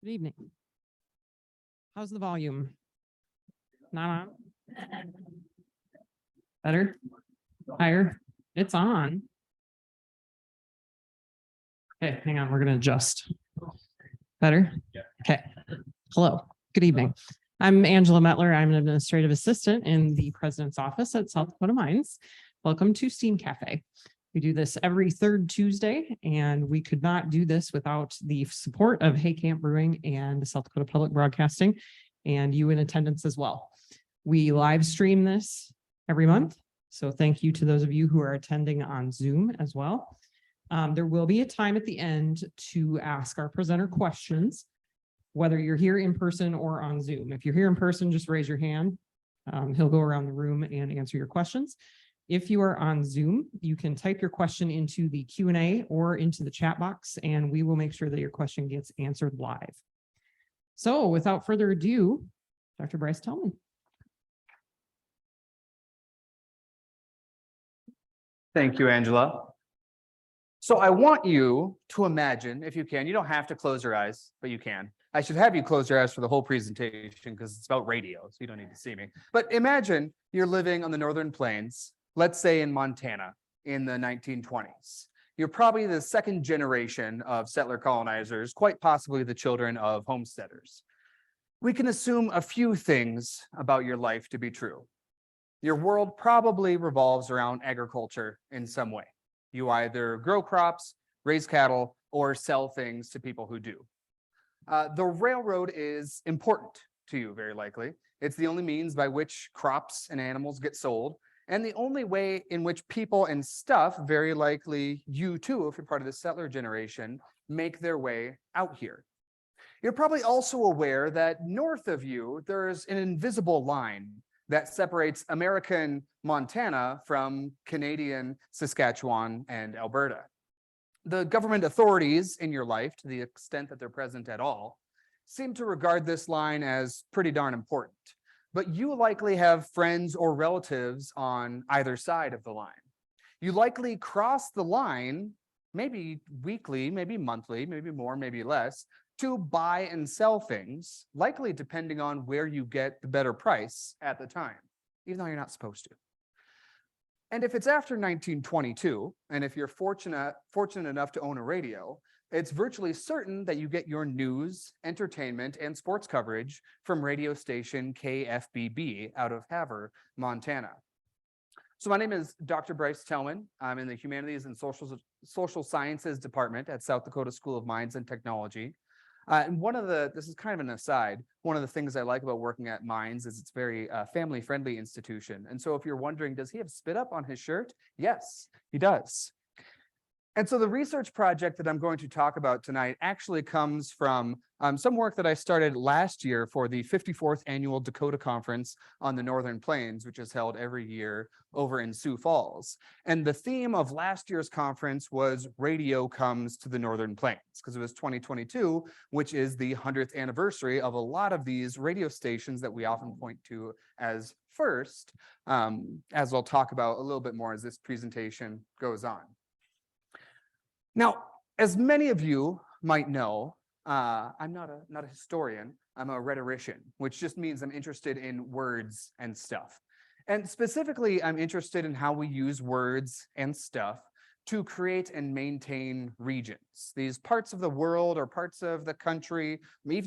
Good evening. How's the volume? Not on? Better? Higher? It's on. Okay, hang on. We're going to adjust. Better? Yeah. Okay. Hello. Good evening. I'm Angela Metler. I'm an administrative assistant in the president's office at South Dakota Mines. Welcome to Steam Cafe. We do this every third Tuesday, and we could not do this without the support of Hay Camp Brewing and South Dakota Public Broadcasting, and you in attendance as well. We live stream this every month, so thank you to those of you who are attending on Zoom as well. There will be a time at the end to ask our presenter questions, whether you're here in person or on Zoom. If you're here in person, just raise your hand. He'll go around the room and answer your questions. If you are on Zoom, you can type your question into the Q&A or into the chat box, and we will make sure that your question gets answered live. So without further ado, Dr. Bryce Tellmann. Thank you, Angela. So I want you to imagine, if you can, you don't have to close your eyes, but you can. I should have you close your eyes for the whole presentation because it's about radio, so you don't need to see me. But imagine you're living on the Northern Plains, let's say in Montana in the 1920s. You're probably the second generation of settler colonizers, quite possibly the children of homesteaders. We can assume a few things about your life to be true. Your world probably revolves around agriculture in some way. You either grow crops, raise cattle, or sell things to people who do. The railroad is important to you, very likely. It's the only means by which crops and animals get sold, and the only way in which people and stuff, very likely you too, if you're part of the settler generation, make their way out here. You're probably also aware that north of you, there's an invisible line that separates American Montana from Canadian Saskatchewan and Alberta. The government authorities in your life, to the extent that they're present at all, seem to regard this line as pretty darn important. But you likely have friends or relatives on either side of the line. You likely cross the line, maybe weekly, maybe monthly, maybe more, maybe less, to buy and sell things, likely depending on where you get the better price at the time, even though you're not supposed to. And if it's after 1922, and if you're fortunate enough to own a radio, it's virtually certain that you get your news, entertainment, and sports coverage from radio station KFBB out of Havre, Montana. So my name is Dr. Bryce Tellmann. I'm in the Humanities and Social Sciences Department at South Dakota School of Mines and Technology. And this is kind of an aside, one of the things I like about working at Mines is it's very family-friendly institution. And so if you're wondering, does he have spit up on his shirt? Yes, he does. And so the research project that I'm going to talk about tonight actually comes from some work that I started last year for the 54th Annual Dakota Conference on the Northern Plains, which is held every year over in Sioux Falls. And the theme of last year's conference was Radio Comes to the Northern Plains, because it was 2022, which is the 100th anniversary of a lot of these radio stations that we often point to as first, as I'll talk about a little bit more as this presentation goes on. Now, as many of you might know, I'm not a historian, I'm a rhetorician, which just means I'm interested in words and stuff. And specifically, I'm interested in how we use words and stuff to create and maintain regions. These parts of the world or parts of the country,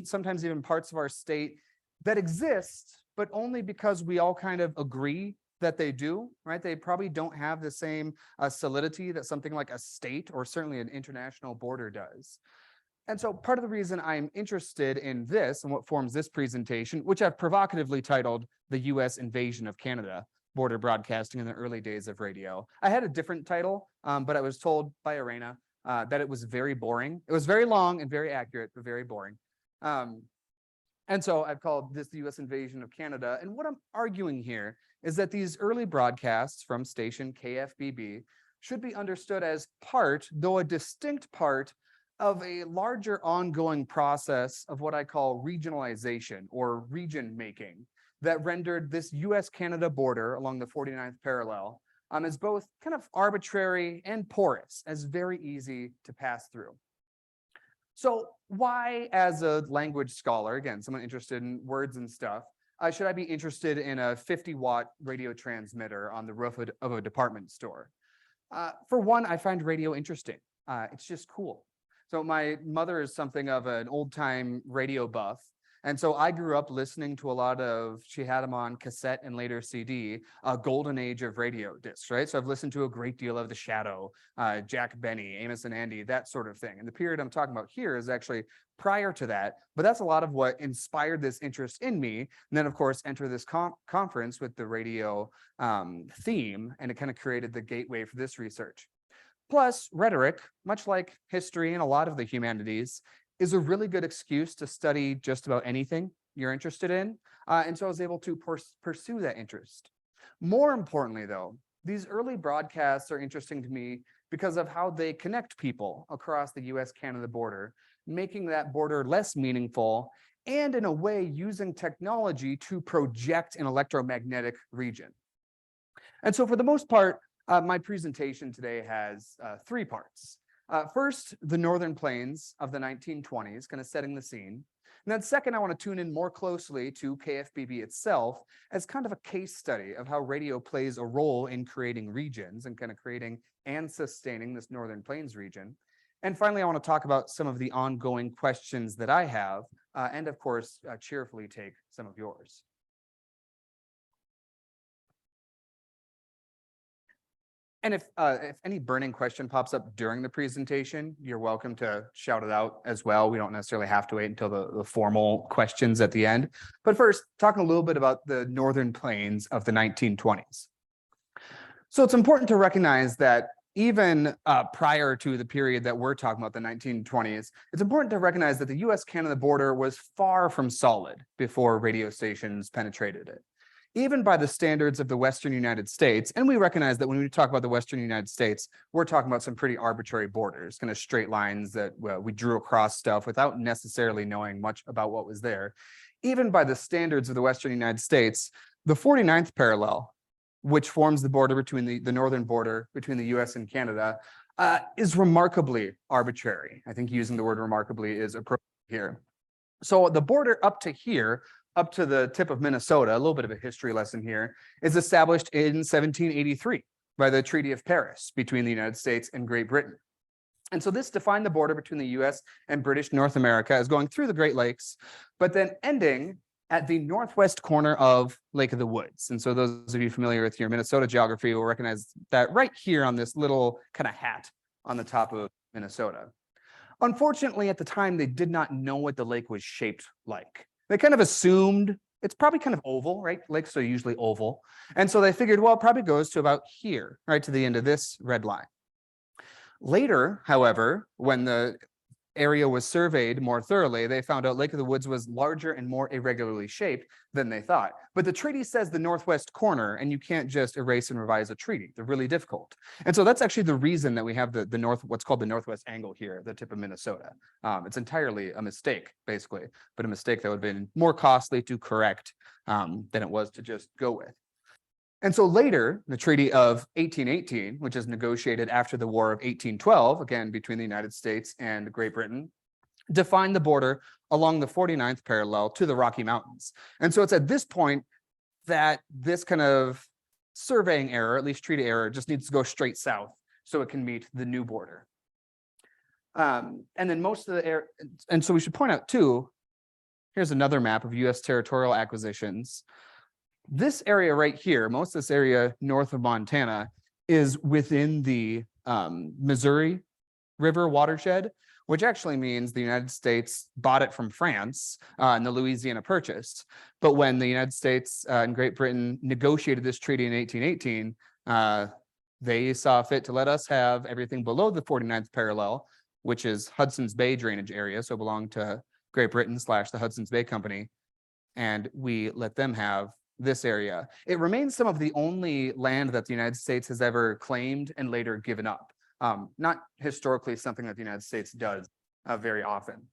sometimes even parts of our state that exist, but only because we all kind of agree that they do, right? They probably don't have the same solidity that something like a state or certainly an international border does. And so part of the reason I'm interested in this and what forms this presentation, which I've provocatively titled The U.S. Invasion of Canada, Border Broadcasting in the Early Days of Radio. I had a different title, but I was told by Arena that it was very boring. It was very long and very accurate, but very boring. And so I've called this the U.S. Invasion of Canada. And what I'm arguing here is that these early broadcasts from station KFBB should be understood as part, though a distinct part, of a larger ongoing process of what I call regionalization or region making that rendered this US-Canada border along the 49th parallel as both kind of arbitrary and porous, as very easy to pass through. So why, as a language scholar, again, someone interested in words and stuff, should I be interested in a 50-watt radio transmitter on the roof of a department store? For one, I find radio interesting. It's just cool. So my mother is something of an old-time radio buff. And so I grew up listening to a lot of, she had them on cassette and later CD, a golden age of radio discs, right? So I've listened to a great deal of The Shadow, Jack Benny, Amos and Andy, that sort of thing. And the period I'm talking about here is actually prior to that, but that's a lot of what inspired this interest in me. And then of course, enter this conference with the radio theme, and it kind of created the gateway for this research. Plus, rhetoric, much like history and a lot of the humanities, is a really good excuse to study just about anything you're interested in. And so I was able to pursue that interest. More importantly, though, these early broadcasts are interesting to me because of how they connect people across the US-Canada border, making that border less meaningful, and in a way using technology to project an electromagnetic region. And so for the most part, my presentation today has 3 parts. First, the Northern Plains of the 1920s, kind of setting the scene. And then second, I want to tune in more closely to KFBB itself as kind of a case study of how radio plays a role in creating regions and kind of creating and sustaining this Northern Plains region. And finally, I want to talk about some of the ongoing questions that I have, and of course, cheerfully take some of yours. And if any burning question pops up during the presentation, you're welcome to shout it out as well. We don't necessarily have to wait until the formal questions at the end. But first, talking a little bit about the Northern Plains of the 1920s. So it's important to recognize that even prior to the period that we're talking about, the 1920s, it's important to recognize that the US-Canada border was far from solid before radio stations penetrated it. Even by the standards of the Western United States, and we recognize that when we talk about the Western United States, we're talking about some pretty arbitrary borders, kind of straight lines that we drew across stuff without necessarily knowing much about what was there. Even by the standards of the Western United States, the 49th parallel, which forms the border between the northern border between the US and Canada, is remarkably arbitrary. I think using the word remarkably is appropriate here. So the border up to here, up to the tip of Minnesota, a little bit of a history lesson here, is established in 1783 by the Treaty of Paris between the United States and Great Britain. And so this defined the border between the US and British North America as going through the Great Lakes, but then ending at the northwest corner of Lake of the Woods. And so those of you familiar with your Minnesota geography will recognize that right here on this little kind of hat on the top of Minnesota. Unfortunately, at the time, they did not know what the lake was shaped like. They kind of assumed it's probably kind of oval, right? Lakes are usually oval. And so they figured, well, it probably goes to about here, right to the end of this red line. Later, however, when the area was surveyed more thoroughly, they found out Lake of the Woods was larger and more irregularly shaped than they thought. But the treaty says the northwest corner, and you can't just erase and revise a treaty. They're really difficult. And so that's actually the reason that we have the north, what's called the northwest angle here, the tip of Minnesota. It's entirely a mistake, basically, but a mistake that would have been more costly to correct than it was to just go with. And so later, the Treaty of 1818, which is negotiated after the War of 1812, again, between the United States and Great Britain, defined the border along the 49th parallel to the Rocky Mountains. And so it's at this point that this kind of surveying error, at least treaty error, just needs to go straight south so it can meet the new border. And then most of the air, and so we should point out too, here's another map of US territorial acquisitions. This area right here, most of this area north of Montana, is within the Missouri River watershed, which actually means the United States bought it from France and the Louisiana Purchase. But when the United States and Great Britain negotiated this treaty in 1818, they saw fit to let us have everything below the 49th parallel, which is Hudson's Bay drainage area, so belonged to Great Britain / the Hudson's Bay Company, and we let them have this area. It remains some of the only land that the United States has ever claimed and later given up. Not historically something that the United States does very often.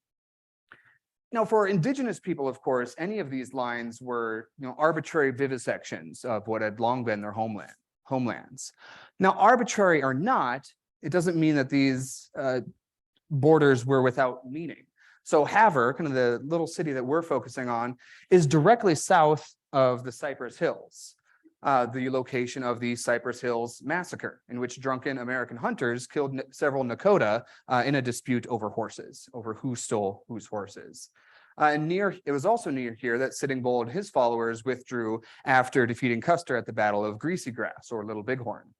Now, for indigenous people, of course, any of these lines were, arbitrary vivisections of what had long been their homelands. Now, arbitrary or not, it doesn't mean that these borders were without meaning. So Havre, kind of the little city that we're focusing on, is directly south of the Cypress Hills, the location of the Cypress Hills massacre, in which drunken American hunters killed several Nakota in a dispute over horses, over who stole whose horses. And it was also near here that Sitting Bull and his followers withdrew after defeating Custer at the Battle of Greasy Grass, or Little Bighorn.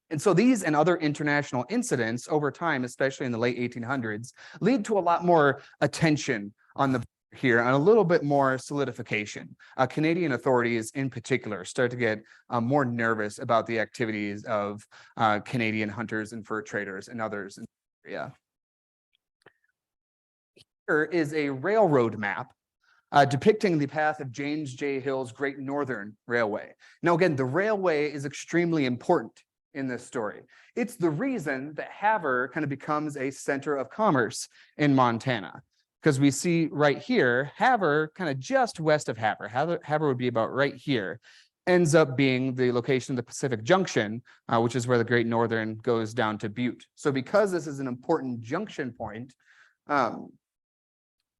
And so these and other international incidents over time, especially in the late 1800s, lead to a lot more attention on the here and a little bit more solidification. Canadian authorities in particular start to get more nervous about the activities of Canadian hunters and fur traders and others in the area. Here is a railroad map depicting the path of James J. Hill's Great Northern Railway. Now, again, the railway is extremely important in this story. It's the reason that Havre kind of becomes a center of commerce in Montana, because we see right here, Havre, kind of just west of Havre. Havre would be about right here, ends up being the location of the Pacific Junction, which is where the Great Northern goes down to Butte. So because this is an important junction point,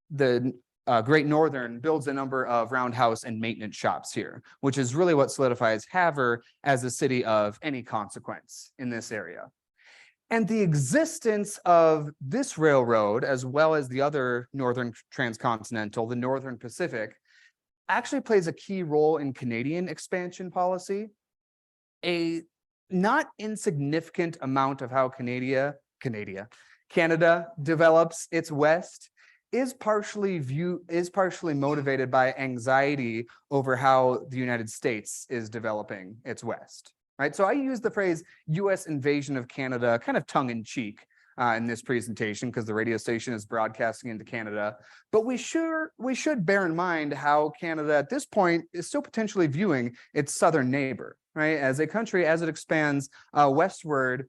the Great Northern builds a number of roundhouse and maintenance shops here, which is really what solidifies Havre as a city of any consequence in this area. And the existence of this railroad, as well as the other Northern Transcontinental, the Northern Pacific, actually plays a key role in Canadian expansion policy. A not insignificant amount of how Canada develops its West is partially motivated by anxiety over how the United States is developing its West, right? So I use the phrase US invasion of Canada kind of tongue in cheek in this presentation because the radio station is broadcasting into Canada, but we should bear in mind how Canada at this point is still potentially viewing its southern neighbor, right? As a country, as it expands westward,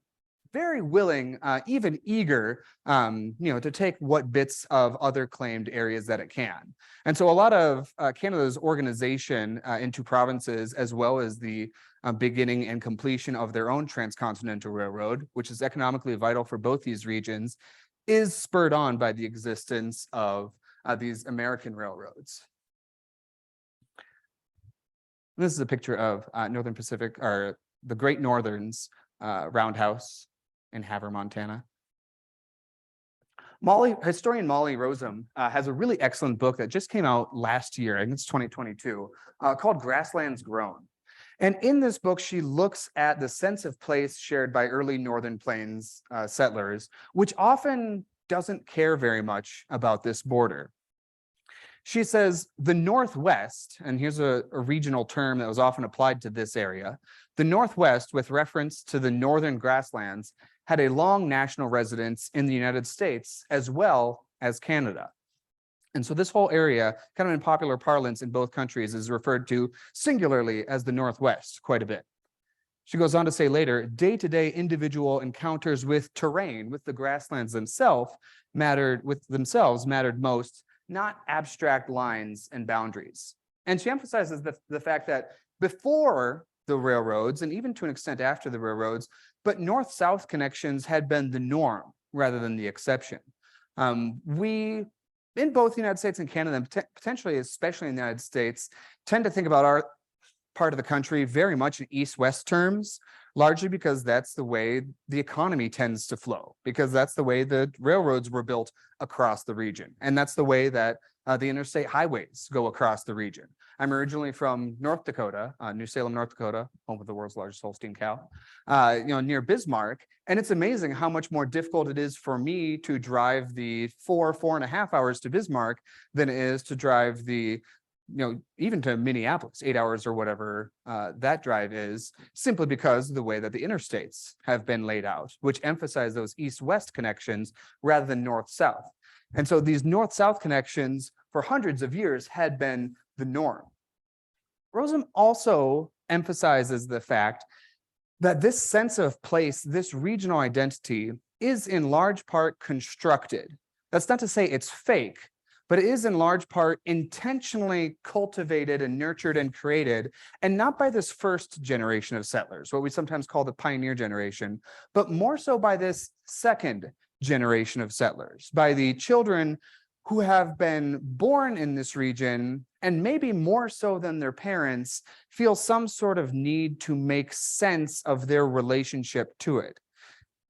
very willing, even eager, to take what bits of other claimed areas that it can. And so a lot of Canada's organization into provinces, as well as the beginning and completion of their own transcontinental railroad, which is economically vital for both these regions, is spurred on by the existence of these American railroads. This is a picture of Northern Pacific, or the Great Northern's roundhouse in Havre, Montana. Historian Molly Rosem has a really excellent book that just came out last year, I think it's 2022, called Grasslands Grown. And in this book, she looks at the sense of place shared by early Northern Plains settlers, which often doesn't care very much about this border. She says the Northwest, and here's a regional term that was often applied to this area, the Northwest, with reference to the northern grasslands, had a long national residence in the United States as well as Canada. And so this whole area, kind of in popular parlance in both countries, is referred to singularly as the Northwest quite a bit. She goes on to say later, day-to-day individual encounters with terrain, with the grasslands themselves, mattered most, not abstract lines and boundaries. And she emphasizes the fact that before the railroads, and even to an extent after the railroads, but north-south connections had been the norm rather than the exception. We, in both the United States and Canada, and potentially especially in the United States, tend to think about our part of the country very much in east-west terms, largely because that's the way the economy tends to flow, because that's the way the railroads were built across the region. And that's the way that the interstate highways go across the region. I'm originally from North Dakota, New Salem, North Dakota, home of the world's largest Holstein cow, near Bismarck. And it's amazing how much more difficult it is for me to drive the 4.5 hours to Bismarck than it is to drive the even to Minneapolis, 8 hours or whatever that drive is, simply because of the way that the interstates have been laid out, which emphasize those east-west connections rather than north-south. And so these north-south connections for hundreds of years had been the norm. Rosem also emphasizes the fact that this sense of place, this regional identity, is in large part constructed. That's not to say it's fake, but it is in large part intentionally cultivated and nurtured and created, and not by this first generation of settlers, what we sometimes call the pioneer generation, but more so by this second generation of settlers, by the children who have been born in this region and maybe more so than their parents feel some sort of need to make sense of their relationship to it.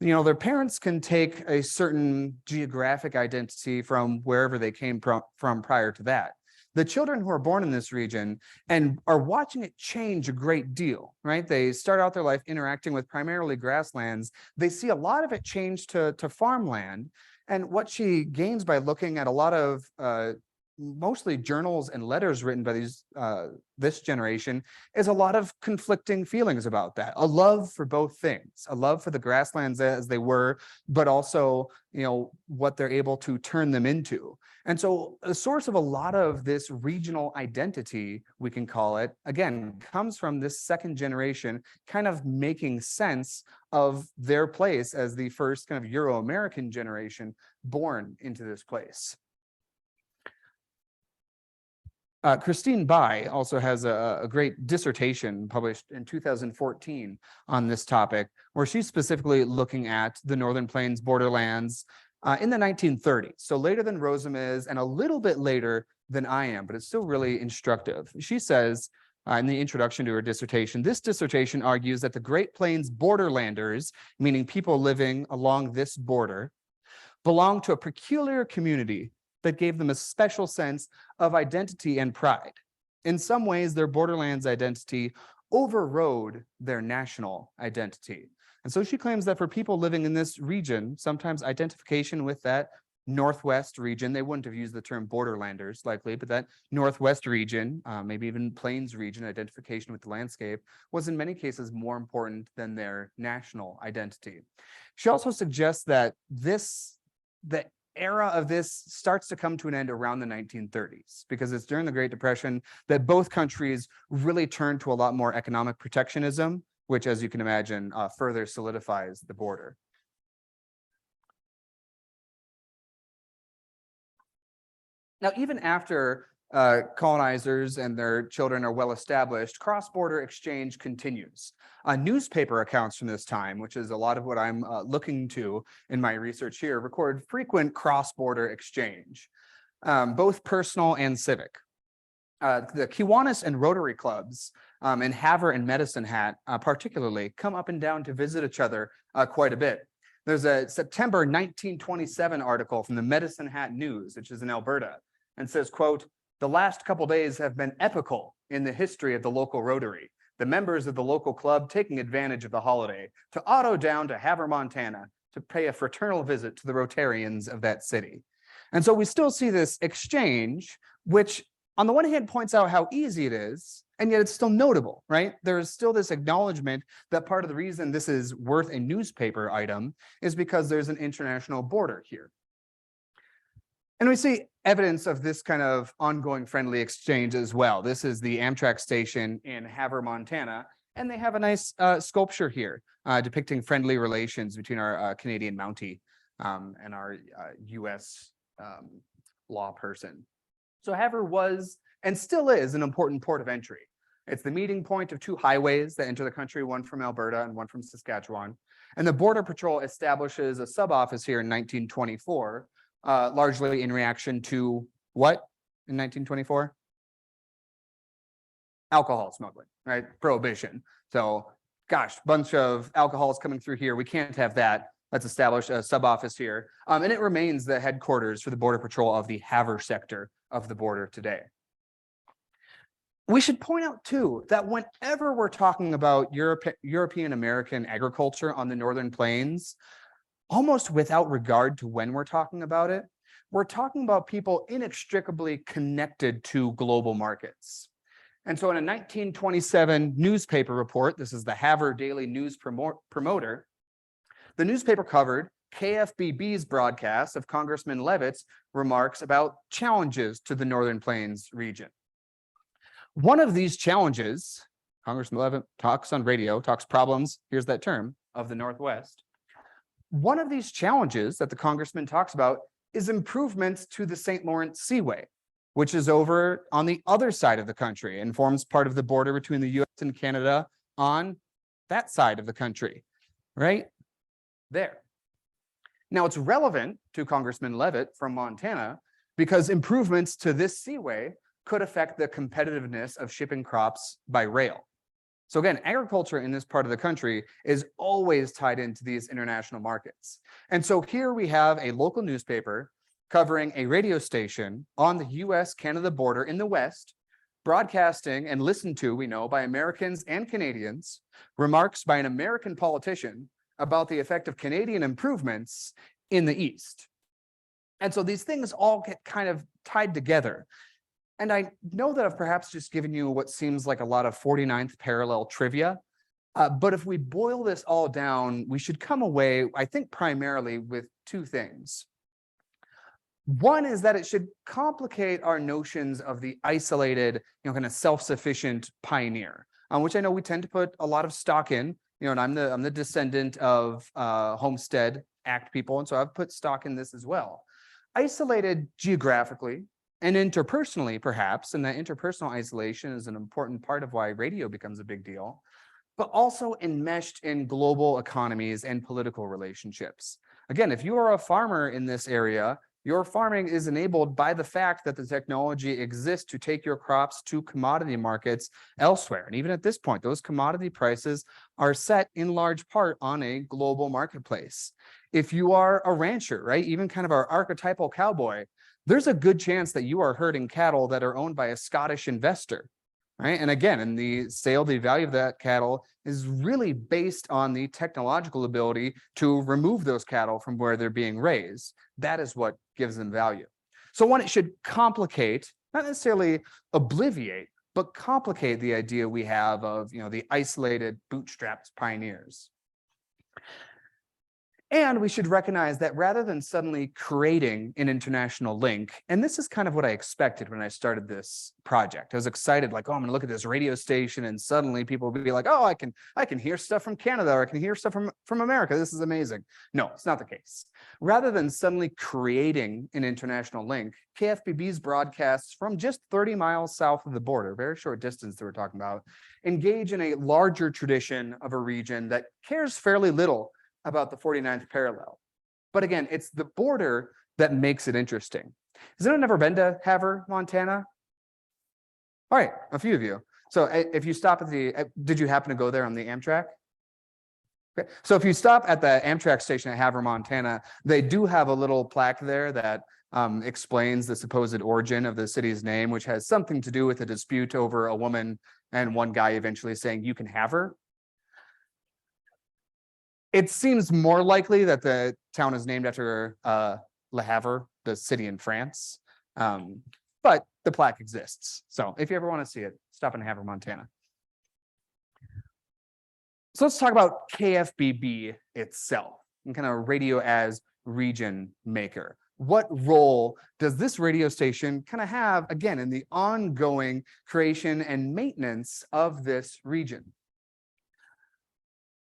You know, their parents can take a certain geographic identity from wherever they came from prior to that. The children who are born in this region and are watching it change a great deal, right? They start out their life interacting with primarily grasslands. They see a lot of it change to farmland. And what she gains by looking at a lot of mostly journals and letters written by this generation is a lot of conflicting feelings about that. A love for both things, a love for the grasslands as they were, but also, you know, what they're able to turn them into. And so the source of a lot of this regional identity, we can call it, again, comes from this second generation kind of making sense of their place as the first kind of Euro-American generation born into this place. Christine Bai also has a great dissertation published in 2014 on this topic, where she's specifically looking at the Northern Plains borderlands in the 1930s. So later than Rosam is, and a little bit later than I am, but it's still really instructive. She says in the introduction to her dissertation, this dissertation argues that the Great Plains borderlanders, meaning people living along this border, belong to a peculiar community that gave them a special sense of identity and pride. In some ways, their borderlands identity overrode their national identity. And so she claims that for people living in this region, sometimes identification with that Northwest region, they wouldn't have used the term borderlanders likely, but that Northwest region, maybe even Plains region, identification with the landscape, was in many cases more important than their national identity. She also suggests that the era of this starts to come to an end around the 1930s, because it's during the Great Depression that both countries really turn to a lot more economic protectionism, which, as you can imagine, further solidifies the border. Now, even after colonizers and their children are well established, cross-border exchange continues. Newspaper accounts from this time, which is a lot of what I'm looking to in my research here, record frequent cross-border exchange, both personal and civic. The Kiwanis and Rotary clubs in Havre and Medicine Hat particularly come up and down to visit each other quite a bit. There's a September 1927 article from the Medicine Hat News, which is in Alberta, and says, quote, "The last couple days have been epical in the history of the local Rotary. The members of the local club taking advantage of the holiday to auto down to Havre, Montana to pay a fraternal visit to the Rotarians of that city." And so we still see this exchange, which on the one hand points out how easy it is, and yet it's still notable, right? There is still this acknowledgement that part of the reason this is worth a newspaper item is because there's an international border here. And we see evidence of this kind of ongoing friendly exchange as well. This is the Amtrak station in Havre, Montana, and they have a nice sculpture here depicting friendly relations between our Canadian Mountie and our US law person. So Havre was and still is an important port of entry. It's the meeting point of two highways that enter the country, one from Alberta and one from Saskatchewan. And the Border Patrol establishes a sub-office here in 1924, largely in reaction to what in 1924? Alcohol smuggling, right? Prohibition. So, gosh, bunch of alcohols coming through here. We can't have that. Let's establish a sub-office here. And it remains the headquarters for the Border Patrol of the Havre sector of the border today. We should point out, too, that whenever we're talking about European American agriculture on the Northern Plains, almost without regard to when we're talking about it, we're talking about people inextricably connected to global markets. And so in a 1927 newspaper report, this is the Havre Daily News Promoter, the newspaper covered KFBB's broadcast of Congressman Levitt's remarks about challenges to the Northern Plains region. One of these challenges, Congressman Levitt talks on radio, talks problems, here's that term, of the Northwest. One of these challenges that the congressman talks about is improvements to the St. Lawrence Seaway, which is over on the other side of the country and forms part of the border between the US and Canada on that side of the country, right there. Now, it's relevant to Congressman Levitt from Montana because improvements to this seaway could affect the competitiveness of shipping crops by rail. So again, agriculture in this part of the country is always tied into these international markets. And so here we have a local newspaper covering a radio station on the US-Canada border in the West, broadcasting and listened to, we know, by Americans and Canadians, remarks by an American politician about the effect of Canadian improvements in the East. And so these things all get kind of tied together. And I know that I've perhaps just given you what seems like a lot of 49th parallel trivia, but if we boil this all down, we should come away, I think, primarily with two things. One is that it should complicate our notions of the isolated, kind of self-sufficient pioneer, which I know we tend to put a lot of stock in. And I'm the descendant of Homestead Act people, and so I've put stock in this as well. Isolated geographically and interpersonally, perhaps, and that interpersonal isolation is an important part of why radio becomes a big deal, but also enmeshed in global economies and political relationships. Again, if you are a farmer in this area, your farming is enabled by the fact that the technology exists to take your crops to commodity markets elsewhere. And even at this point, those commodity prices are set in large part on a global marketplace. If you are a rancher, right, even kind of our archetypal cowboy, there's a good chance that you are herding cattle that are owned by a Scottish investor, right? And again, in the sale, the value of that cattle is really based on the technological ability to remove those cattle from where they're being raised. That is what gives them value. So one, it should complicate, not necessarily obliviate, but complicate the idea we have of, the isolated bootstrapped pioneers. And we should recognize that rather than suddenly creating an international link, and this is kind of what I expected when I started this project. I was excited, like, oh, I'm going to look at this radio station, and suddenly people will be like, oh, I can hear stuff from Canada, or I can hear stuff from America. This is amazing. No, it's not the case. Rather than suddenly creating an international link, KFBB's broadcasts from just 30 miles south of the border, very short distance that we're talking about, engage in a larger tradition of a region that cares fairly little about the 49th parallel. But again, it's the border that makes it interesting. Has anyone ever been to Havre, Montana? All right, a few of you. So if you stop at did you happen to go there on the Amtrak? Okay. So if you stop at the Amtrak station at Havre, Montana, they do have a little plaque there that explains the supposed origin of the city's name, which has something to do with a dispute over a woman and one guy eventually saying, you can have her. It seems more likely that the town is named after Le Havre, the city in France, but the plaque exists. So if you ever want to see it, stop in Havre, Montana. So let's talk about KFBB itself and kind of radio as region maker. What role does this radio station kind of have, again, in the ongoing creation and maintenance of this region?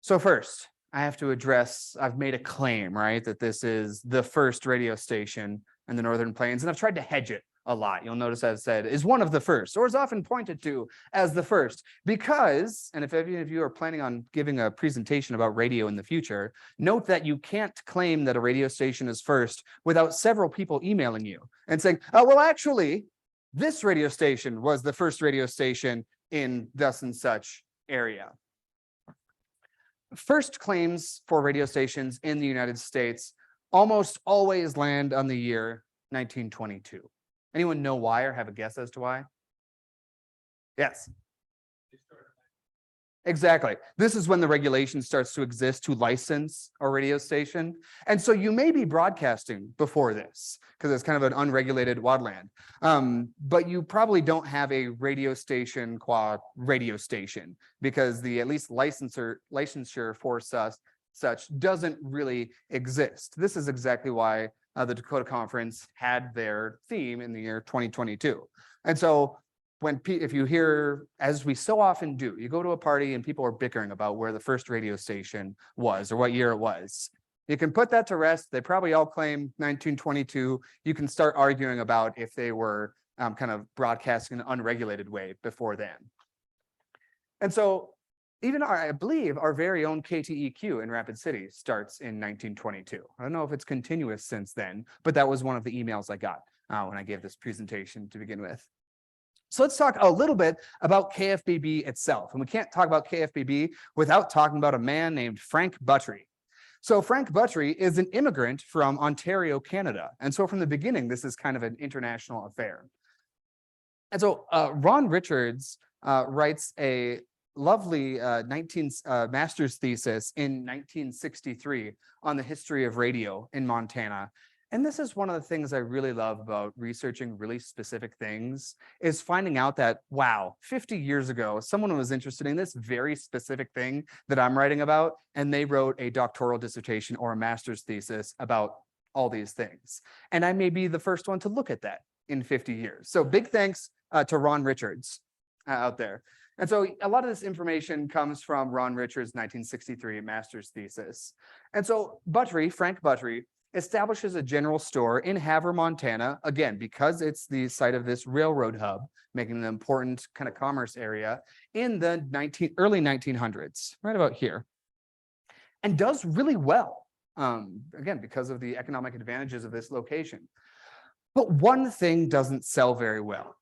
So first, I have to address, I've made a claim, right, that this is the first radio station in the Northern Plains, and I've tried to hedge it a lot. You'll notice I've said is one of the first, or is often pointed to as the first, because, and if any of you are planning on giving a presentation about radio in the future, note that you can't claim that a radio station is first without several people emailing you and saying, oh, well, actually, this radio station was the first radio station in thus and such area. First claims for radio stations in the United States almost always land on the year 1922. Anyone know why or have a guess as to why? Yes. Exactly. This is when the regulation starts to exist to license a radio station. And so you may be broadcasting before this because it's kind of an unregulated wildland. But you probably don't have a radio station qua radio station because the at least licensure for such doesn't really exist. This is exactly why the Dakota Conference had their theme in the year 2022. And so if you hear, as we so often do, you go to a party and people are bickering about where the first radio station was or what year it was, you can put that to rest. They probably all claim 1922. You can start arguing about if they were kind of broadcasting in an unregulated way before then. And so Even I believe our very own KTEQ in Rapid City starts in 1922. I don't know if it's continuous since then, but that was one of the emails I got when I gave this presentation to begin with. So let's talk a little bit about KFBB itself. And we can't talk about KFBB without talking about a man named Frank Buttrey. So Frank Buttrey is an immigrant from Ontario, Canada. And so from the beginning, this is kind of an international affair. And so Ron Richards writes a lovely master's thesis in 1963 on the history of radio in Montana. And this is one of the things I really love about researching really specific things, is finding out that, wow, 50 years ago, someone was interested in this very specific thing that I'm writing about, and they wrote a doctoral dissertation or a master's thesis about all these things. And I may be the first one to look at that in 50 years. So big thanks to Ron Richards out there. And so a lot of this information comes from Ron Richards' 1963 master's thesis. And so Frank Buttrey, establishes a general store in Havre, Montana, again, because it's the site of this railroad hub, making an important kind of commerce area in the early 1900s, right about here, and does really well, again, because of the economic advantages of this location. But one thing doesn't sell very well: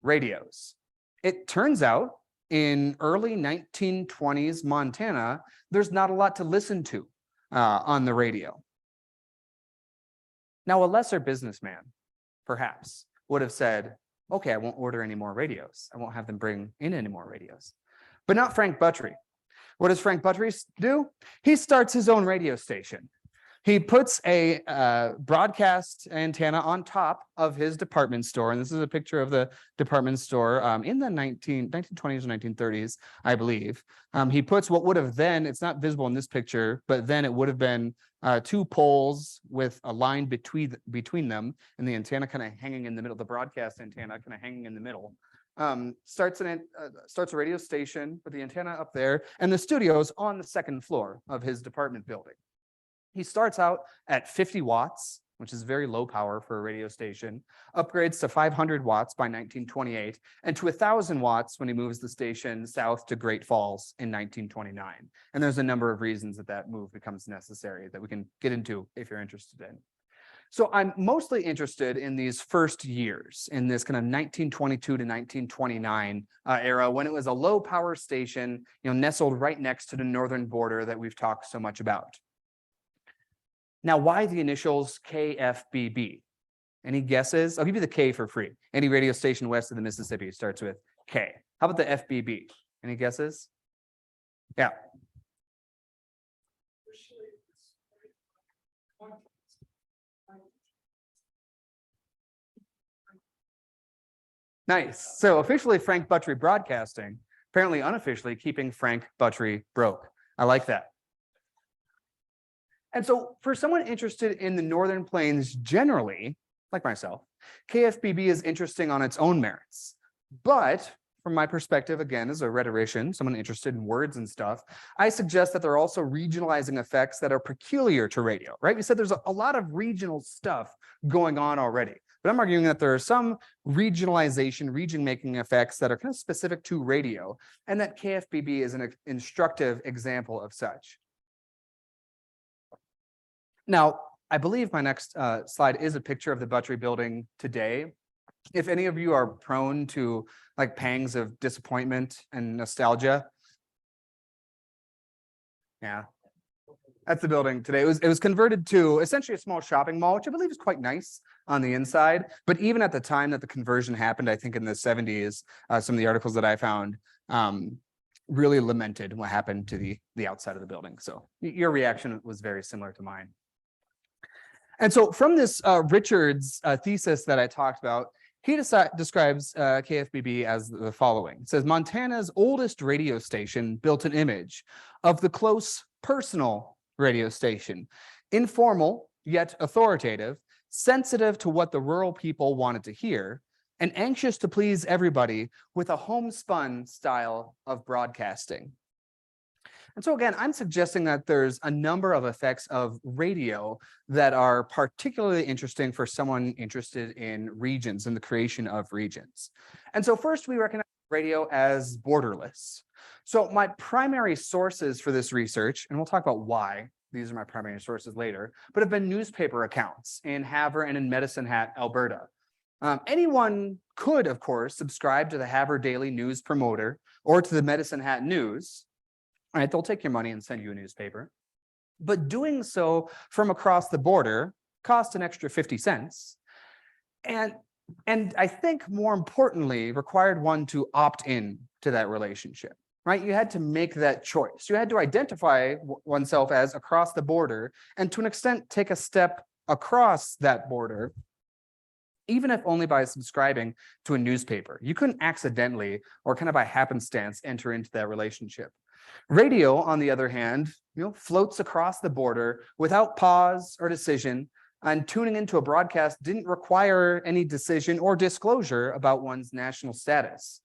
radios. It turns out in early 1920s Montana, there's not a lot to listen to on the radio. Now, a lesser businessman, perhaps, would have said, okay, I won't order any more radios. I won't have them bring in any more radios. But not Frank Buttrey. What does Frank Buttrey do? He starts his own radio station. He puts a broadcast antenna on top of his department store. And this is a picture of the department store in the 1920s or 1930s, I believe. He puts what would have then, it's not visible in this picture, but then it would have been two poles with a line between them, and the antenna kind of hanging in the middle, the broadcast antenna kind of hanging in the middle. Starts a radio station with the antenna up there, and the studio's on the second floor of his department building. He starts out at 50 watts, which is very low power for a radio station, upgrades to 500 watts by 1928, and to 1,000 watts when he moves the station south to Great Falls in 1929. And there's a number of reasons that move becomes necessary that we can get into if you're interested in. So I'm mostly interested in these first years, in this kind of 1922 to 1929 era, when it was a low power station, nestled right next to the northern border that we've talked so much about. Now, why the initials KFBB? Any guesses? I'll give you the K for free. Any radio station west of the Mississippi starts with K. How about the FBB? Any guesses? Yeah. Nice. So officially Frank Buttrey Broadcasting, apparently unofficially keeping Frank Buttrey broke. I like that. And so for someone interested in the Northern Plains generally, like myself, KFBB is interesting on its own merits. But from my perspective, again, as a rhetorician, someone interested in words and stuff, I suggest that there are also regionalizing effects that are peculiar to radio, right? We said there's a lot of regional stuff going on already, but I'm arguing that there are some regionalization, region-making effects that are kind of specific to radio, and that KFBB is an instructive example of such. Now, I believe my next slide is a picture of the Buttrey building today. If any of you are prone to like pangs of disappointment and nostalgia. Yeah, that's the building today. It was converted to essentially a small shopping mall, which I believe is quite nice on the inside. But even at the time that the conversion happened, I think in the 70s, some of the articles that I found really lamented what happened to the outside of the building. So your reaction was very similar to mine. And so from this Richards thesis that I talked about, he describes KFBB as the following. It says, Montana's oldest radio station built an image of the close, personal radio station, informal, yet authoritative, sensitive to what the rural people wanted to hear, and anxious to please everybody with a homespun style of broadcasting. And so again, I'm suggesting that there's a number of effects of radio that are particularly interesting for someone interested in regions and the creation of regions. And so first we recognize radio as borderless. So my primary sources for this research, and we'll talk about why these are my primary sources later, but have been newspaper accounts in Havre and in Medicine Hat, Alberta. Anyone could, of course, subscribe to the Havre Daily News Promoter or to the Medicine Hat News. All right, they'll take your money and send you a newspaper. But doing so from across the border cost an extra 50 cents. And I think more importantly, required one to opt in to that relationship, right? You had to make that choice. You had to identify oneself as across the border and to an extent take a step across that border, even if only by subscribing to a newspaper. You couldn't accidentally or kind of by happenstance enter into that relationship. Radio, on the other hand, floats across the border without pause or decision, and tuning into a broadcast didn't require any decision or disclosure about one's national status.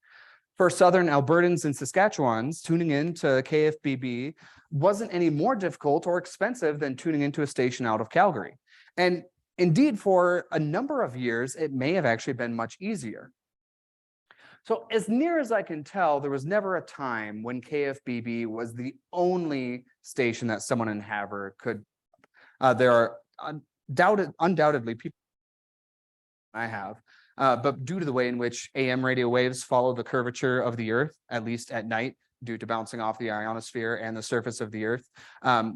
For Southern Albertans and Saskatchewans, tuning in to KFBB wasn't any more difficult or expensive than tuning into a station out of Calgary. And indeed, for a number of years, it may have actually been much easier. So as near as I can tell, there was never a time when KFBB was the only station that someone in Havre could. There are undoubtedly people I have, but due to the way in which AM radio waves follow the curvature of the Earth, at least at night, due to bouncing off the ionosphere and the surface of the Earth,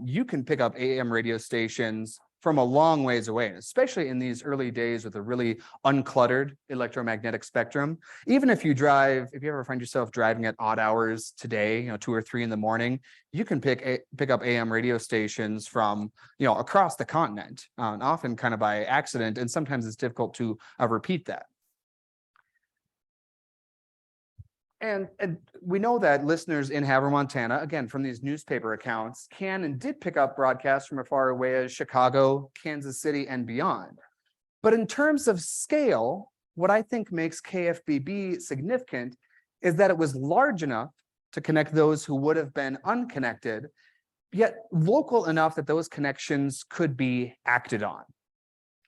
you can pick up AM radio stations from a long ways away, especially in these early days with a really uncluttered electromagnetic spectrum. Even if you ever find yourself driving at odd hours today, 2 or 3 in the morning, you can pick up AM radio stations from, across the continent, often kind of by accident, and sometimes it's difficult to repeat that. And we know that listeners in Havre, Montana, again, from these newspaper accounts, can and did pick up broadcasts from as far away as Chicago, Kansas City, and beyond. But in terms of scale, what I think makes KFBB significant is that it was large enough to connect those who would have been unconnected, yet local enough that those connections could be acted on.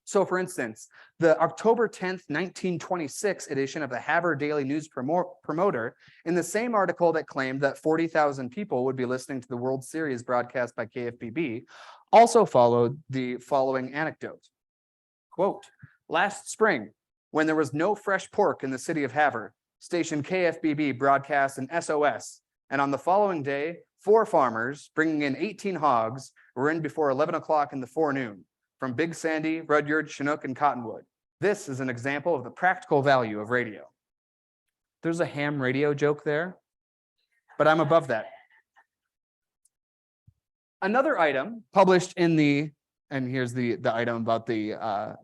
So for instance, the October 10th, 1926 edition of the Havre Daily News Promoter, in the same article that claimed that 40,000 people would be listening to the World Series broadcast by KFBB, also followed the following anecdote. Quote, last spring, when there was no fresh pork in the city of Havre, station KFBB broadcast an SOS, and on the following day, 4 farmers, bringing in 18 hogs, were in before 11 o'clock in the forenoon. From Big Sandy, Rudyard, Chinook, and Cottonwood. This is an example of the practical value of radio. There's a ham radio joke there, but I'm above that. Another item published in and here's the item about the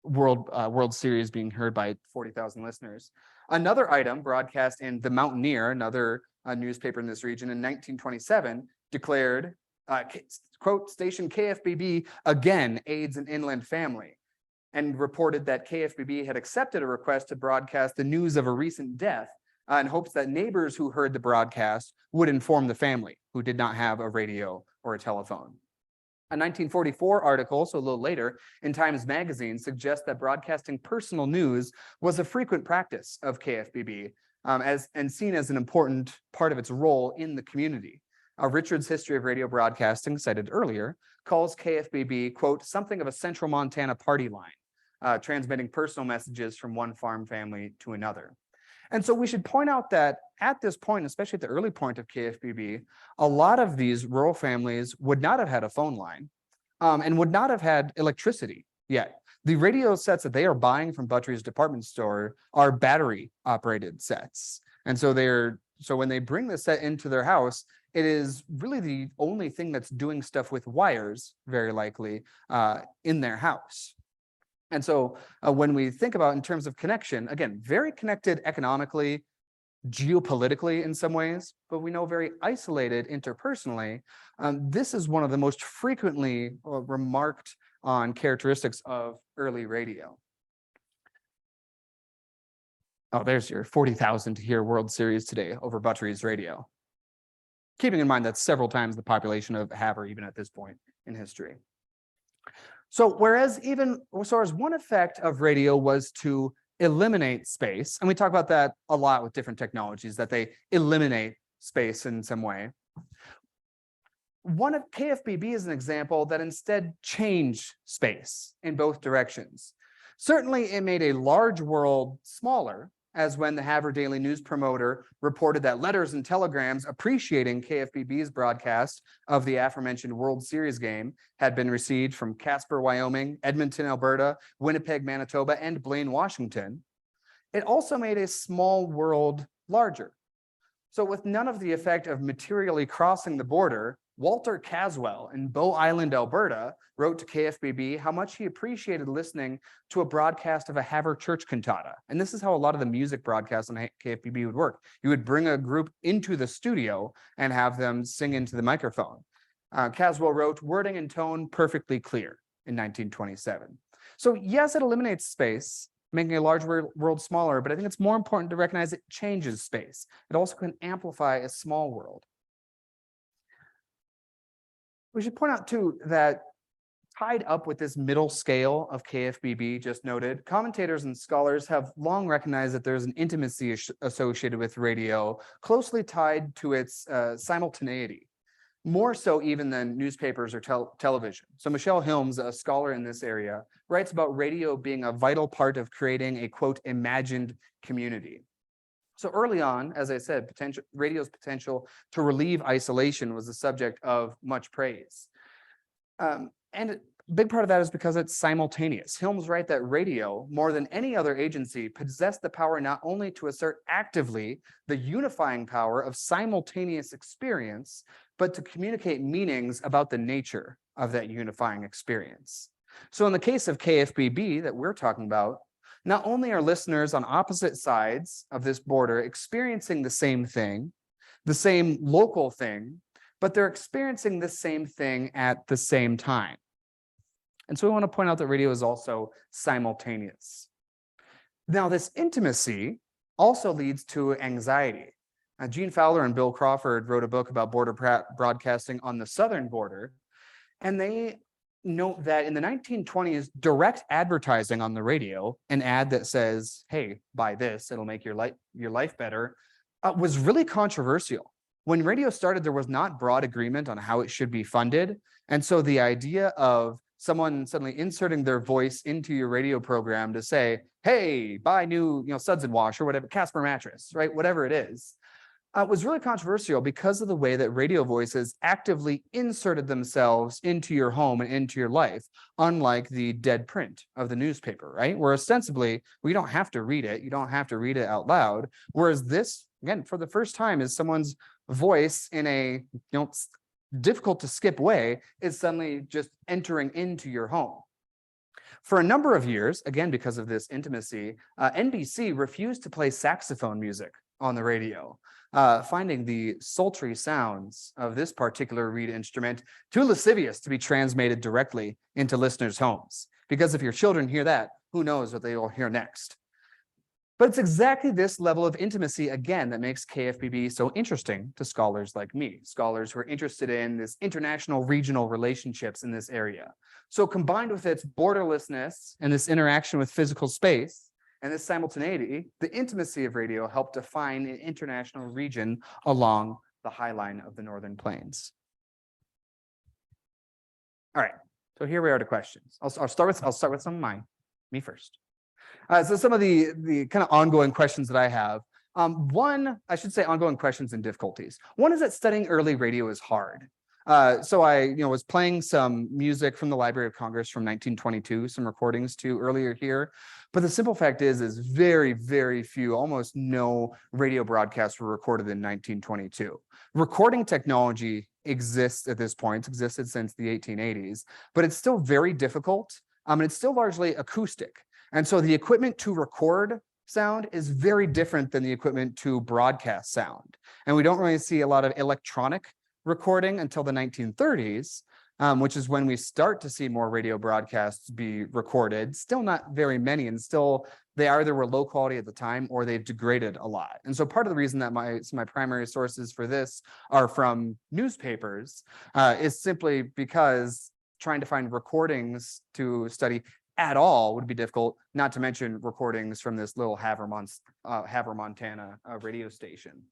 World Series being heard by 40,000 listeners. Another item broadcast in The Mountaineer, another newspaper in this region in 1927, declared, quote, station KFBB again aids an inland family, and reported that KFBB had accepted a request to broadcast the news of a recent death in hopes that neighbors who heard the broadcast would inform the family who did not have a radio or a telephone. A 1944 article, so a little later, in Times Magazine suggests that broadcasting personal news was a frequent practice of KFBB and seen as an important part of its role in the community. Richard's History of Radio Broadcasting, cited earlier, calls KFBB, quote, something of a central Montana party line, transmitting personal messages from one farm family to another. And so we should point out that at this point, especially at the early point of KFBB, a lot of these rural families would not have had a phone line and would not have had electricity yet. The radio sets that they are buying from Buttrey's department store are battery operated sets. And so when they bring the set into their house, it is really the only thing that's doing stuff with wires, very likely, in their house. And so when we think about in terms of connection, again, very connected economically, geopolitically in some ways, but we know very isolated interpersonally. This is one of the most frequently remarked on characteristics of early radio. Oh, there's your 40,000 to hear World Series today over Buttrey's radio. Keeping in mind that's several times the population of Havre even at this point in history. So whereas one effect of radio was to eliminate space. And we talk about that a lot with different technologies, that they eliminate space in some way. One of KFBB is an example that instead changed space in both directions. Certainly, it made a large world smaller, as when the Havre Daily News promoter reported that letters and telegrams appreciating KFBB's broadcast of the aforementioned World Series game had been received from Casper, Wyoming, Edmonton, Alberta, Winnipeg, Manitoba, and Blaine, Washington. It also made a small world larger. So with none of the effect of materially crossing the border, Walter Caswell in Bow Island, Alberta, wrote to KFBB how much he appreciated listening to a broadcast of a Havre church cantata. And this is how a lot of the music broadcasts on KFBB would work. You would bring a group into the studio and have them sing into the microphone. Caswell wrote, "Wording and tone perfectly clear" in 1927. So yes, it eliminates space, making a large world smaller, but I think it's more important to recognize it changes space. It also can amplify a small world. We should point out too that tied up with this middle scale of KFBB just noted, commentators and scholars have long recognized that there's an intimacy associated with radio closely tied to its simultaneity, more so even than newspapers or television. So Michelle Hilms, a scholar in this area, writes about radio being a vital part of creating a, quote, imagined community. So early on, as I said, radio's potential to relieve isolation was the subject of much praise. And a big part of that is because it's simultaneous. Hilms writes that radio, more than any other agency, possessed the power not only to assert actively the unifying power of simultaneous experience, but to communicate meanings about the nature of that unifying experience. So in the case of KFBB that we're talking about, not only are listeners on opposite sides of this border experiencing the same thing, the same local thing, but they're experiencing the same thing at the same time. And so we want to point out that radio is also simultaneous. Now, this intimacy also leads to anxiety. Gene Fowler and Bill Crawford wrote a book about border broadcasting on the southern border, and they note that in the 1920s, direct advertising on the radio, an ad that says, "Hey, buy this, it'll make your life better," was really controversial. When radio started, there was not broad agreement on how it should be funded. And so the idea of someone suddenly inserting their voice into your radio program to say, "Hey, buy new, Suds and Wash," or whatever, Casper mattress, right? Whatever it is, was really controversial because of the way that radio voices actively inserted themselves into your home and into your life, unlike the dead print of the newspaper, right? Where ostensibly, we don't have to read it. You don't have to read it out loud. Whereas this, again, for the first time, is someone's voice in a difficult to skip way is suddenly just entering into your home. For a number of years, again, because of this intimacy, NBC refused to play saxophone music on the radio, finding the sultry sounds of this particular reed instrument too lascivious to be transmitted directly into listeners' homes. Because if your children hear that, who knows what they will hear next. But it's exactly this level of intimacy, again, that makes KFBB so interesting to scholars like me, scholars who are interested in this international regional relationships in this area. So combined with its borderlessness and this interaction with physical space, and this simultaneity, the intimacy of radio helped define an international region along the high line of the Northern Plains. All right, so here we are to questions. I'll start with some of me first. So some of the kind of ongoing questions that I have. One, I should say ongoing questions and difficulties. One is that studying early radio is hard. So I was playing some music from the Library of Congress from 1922, some recordings too earlier here. But the simple fact is very, very few, almost no radio broadcasts were recorded in 1922. Recording technology exists at this point, existed since the 1880s, but it's still very difficult. And it's still largely acoustic. And so the equipment to record sound is very different than the equipment to broadcast sound. And we don't really see a lot of electronic recording until the 1930s, which is when we start to see more radio broadcasts be recorded. Still not very many, and still they either were low quality at the time or they've degraded a lot. And so part of the reason that my primary sources for this are from newspapers is simply because trying to find recordings to study at all would be difficult, not to mention recordings from this little Havre, Montana radio station.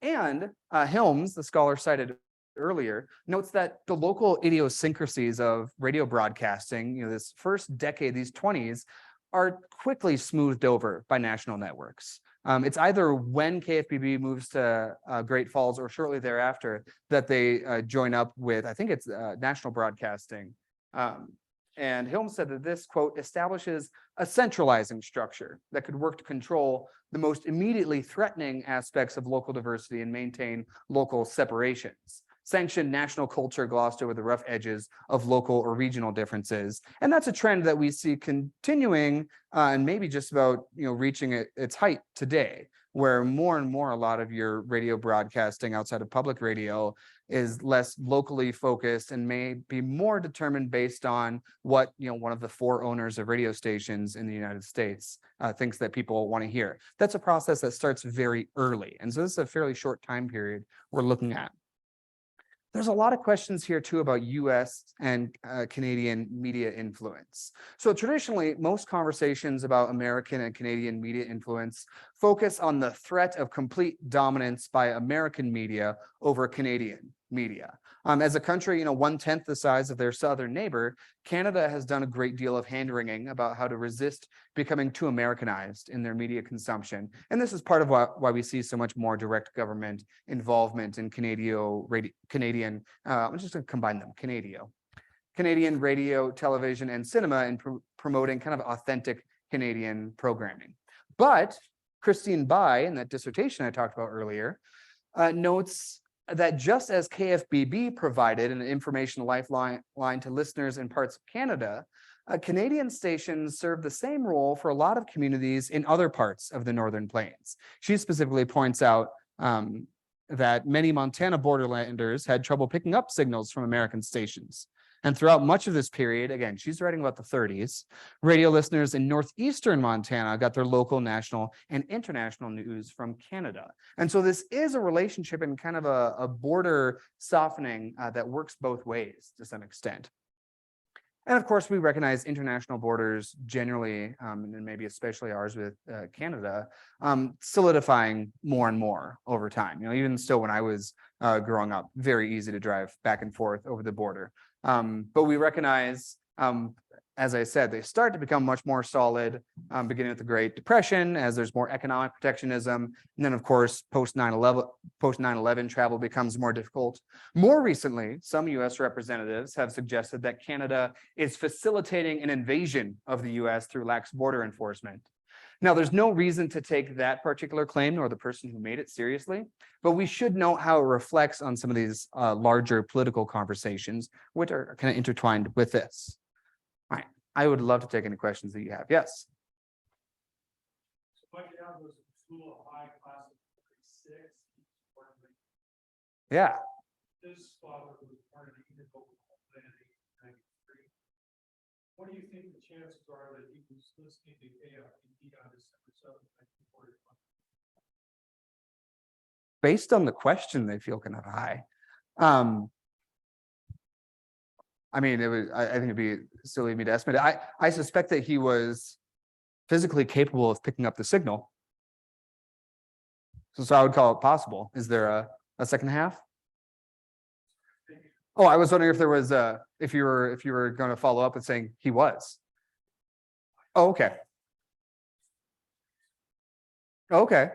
And Helms, the scholar cited earlier, notes that the local idiosyncrasies of radio broadcasting, this first decade, these 20s, are quickly smoothed over by national networks. It's either when KFBB moves to Great Falls or shortly thereafter that they join up with, I think it's national broadcasting. And Helms said that this, quote, establishes a centralizing structure that could work to control the most immediately threatening aspects of local diversity and maintain local separations, sanction national culture glossed over the rough edges of local or regional differences. And that's a trend that we see continuing and maybe just about reaching its height today, where more and more a lot of your radio broadcasting outside of public radio is less locally focused and may be more determined based on what one of the 4 owners of radio stations in the United States thinks that people want to hear. That's a process that starts very early. And so this is a fairly short time period we're looking at. There's a lot of questions here too about US and Canadian media influence. So traditionally, most conversations about American and Canadian media influence focus on the threat of complete dominance by American media over Canadian media. As a country, 1/10 the size of their southern neighbor, Canada has done a great deal of hand-wringing about how to resist becoming too Americanized in their media consumption. And this is part of why we see so much more direct government involvement in Canadian, I'm just going to combine them, Canadian radio, television, and cinema in promoting kind of authentic Canadian programming. But Christine Bai, in that dissertation I talked about earlier, notes that just as KFBB provided an information lifeline to listeners in parts of Canada, Canadian stations serve the same role for a lot of communities in other parts of the Northern Plains. She specifically points out that many Montana borderlanders had trouble picking up signals from American stations. And throughout much of this period, again, she's writing about the 30s, radio listeners in northeastern Montana got their local, national, and international news from Canada. And so this is a relationship and kind of a border softening that works both ways to some extent. And of course, we recognize international borders generally, and maybe especially ours with Canada, solidifying more and more over time. Even still when I was growing up, very easy to drive back and forth over the border. But we recognize, as I said, they start to become much more solid, beginning with the Great Depression, as there's more economic protectionism. And then, of course, post 9/11 travel becomes more difficult. More recently, some US representatives have suggested that Canada is facilitating an invasion of the US through lax border enforcement. Now, there's no reason to take that particular claim nor the person who made it seriously, but we should note how it reflects on some of these larger political conversations, which are kind of intertwined with this. All right, I would love to take any questions that you have. Yes. So my dad was in school, a high class of 36. Yeah. His father was born in Dakota Conference in 1893. What do you think the chances are that he was listening to KFBB on December 7th, 1941? Based on the question, they feel kind of high. I mean, I think it'd be silly of me to estimate it. I suspect that he was physically capable of picking up the signal. So I would call it possible. Is there a second half? Oh, I was wondering if there was if you were going to follow up with saying he was. Oh, okay. Okay.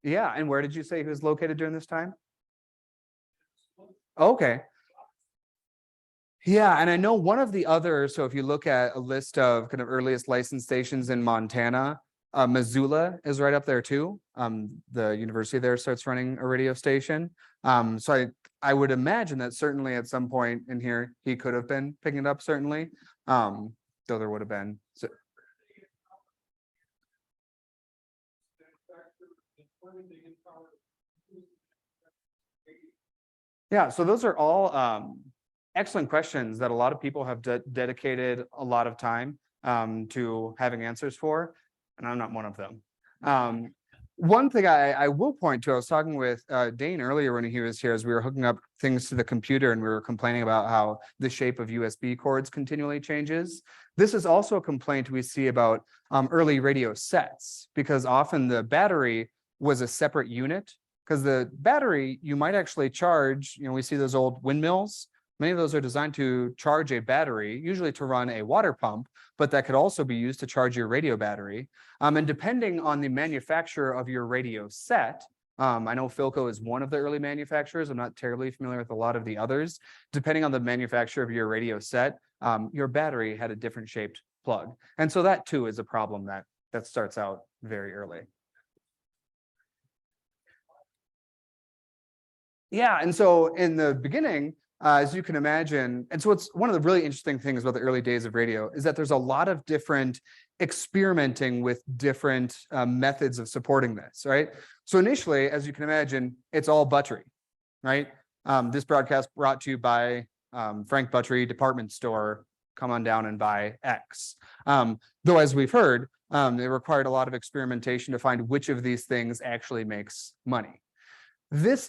Yeah, and where did you say he was located during this time? Okay. Yeah, and I know one of the other, so if you look at a list of kind of earliest licensed stations in Montana, Missoula is right up there too. The university there starts running a radio station. So I would imagine that certainly at some point in here, he could have been picking it up, certainly. Though there would have been. So, yeah, so those are all excellent questions that a lot of people have dedicated a lot of time to having answers for, and I'm not one of them. One thing I will point to, I was talking with Dane earlier when he was here, as we were hooking up things to the computer and we were complaining about how the shape of USB cords continually changes. This is also a complaint we see about early radio sets, because often the battery was a separate unit, because the battery you might actually charge, we see those old windmills. Many of those are designed to charge a battery, usually to run a water pump, but that could also be used to charge your radio battery. And depending on the manufacturer of your radio set, I know Philco is one of the early manufacturers. I'm not terribly familiar with a lot of the others. Depending on the manufacturer of your radio set, your battery had a different shaped plug. And so that too is a problem that starts out very early. Yeah, and so in the beginning, as you can imagine, and so it's one of the really interesting things about the early days of radio is that there's a lot of different experimenting with different methods of supporting this, right? So initially, as you can imagine, it's all Buttrey, right? This broadcast brought to you by Frank Buttrey Department Store. Come on down and buy X. Though, as we've heard, it required a lot of experimentation to find which of these things actually makes money.